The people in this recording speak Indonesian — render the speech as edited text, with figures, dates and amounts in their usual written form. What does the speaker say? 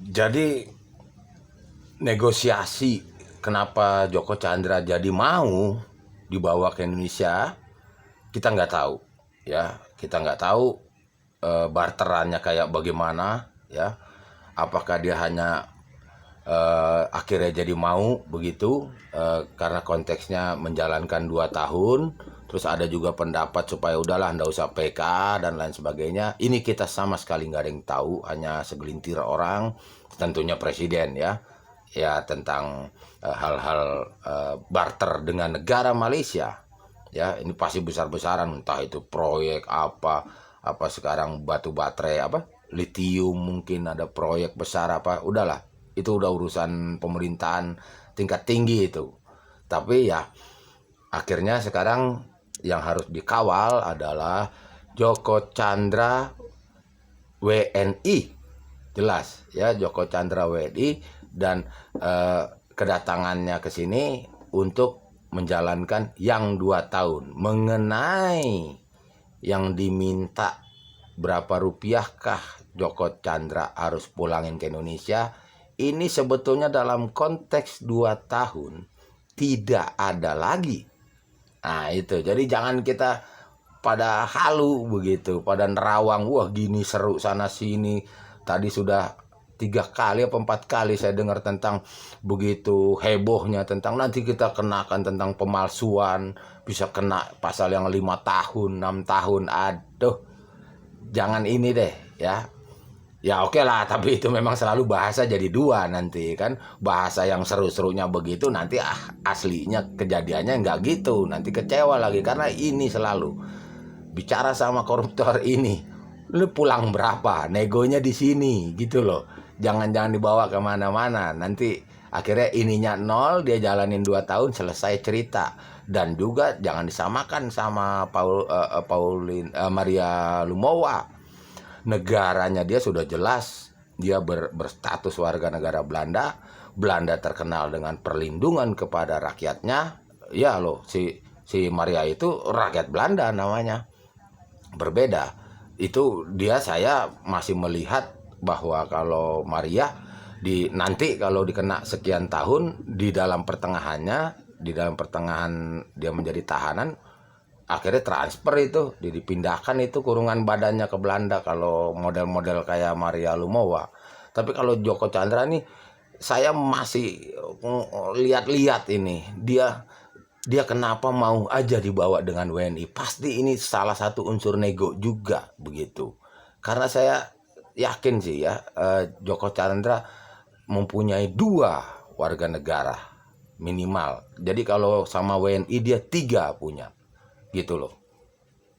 Jadi negosiasi kenapa Joko Chandra jadi mau dibawa ke Indonesia, kita nggak tahu ya. Kita nggak tahu barterannya kayak bagaimana ya. Apakah dia hanya akhirnya jadi mau begitu karena konteksnya menjalankan 2 tahun. Terus ada juga pendapat supaya udahlah nggak usah PK dan lain sebagainya. Ini kita sama sekali nggak ada yang tahu, hanya segelintir orang, tentunya presiden ya tentang hal-hal barter dengan negara Malaysia ya. Ini pasti besar-besaran, entah itu proyek apa sekarang batu baterai apa litium, mungkin ada proyek besar apa, udahlah itu udah urusan pemerintahan tingkat tinggi itu. Tapi ya akhirnya sekarang yang harus dikawal adalah Joko Chandra WNI, jelas ya, Joko Chandra WNI, dan kedatangannya ke sini untuk menjalankan yang 2 tahun. Mengenai yang diminta berapa rupiahkah Joko Chandra harus pulangin ke Indonesia, ini sebetulnya dalam konteks 2 tahun tidak ada lagi. Nah itu, jadi jangan kita pada halu begitu, pada nerawang, wah gini seru sana sini. Tadi sudah 3 kali apa 4 kali saya dengar tentang begitu hebohnya tentang nanti kita kenakan tentang pemalsuan, bisa kena pasal yang 5 tahun, 6 tahun. Aduh, jangan ini deh ya. Ya oke lah, tapi itu memang selalu bahasa jadi dua nanti kan. Bahasa yang seru-serunya begitu, nanti aslinya kejadiannya nggak gitu. Nanti kecewa lagi, karena ini selalu bicara sama koruptor ini. Lu pulang berapa? Negonya di sini gitu loh. Jangan dibawa kemana-mana. Nanti akhirnya ininya nol, dia jalanin 2 tahun selesai cerita. Dan juga jangan disamakan sama Maria Lumowa. Negaranya dia sudah jelas, dia berstatus warga negara Belanda. Belanda terkenal dengan perlindungan kepada rakyatnya. Ya loh, si Maria itu rakyat Belanda namanya. Berbeda. Itu dia, saya masih melihat bahwa kalau Maria nanti kalau dikena sekian tahun, di dalam pertengahan dia menjadi tahanan, akhirnya transfer itu, dipindahkan itu kurungan badannya ke Belanda kalau model-model kayak Maria Lumowa. Tapi kalau Joko Chandra nih, saya masih lihat-lihat ini dia kenapa mau aja dibawa dengan WNI. Pasti ini salah satu unsur nego juga begitu. Karena saya yakin sih ya, Joko Chandra mempunyai 2 warga negara minimal. Jadi kalau sama WNI dia 3 punya gitu loh.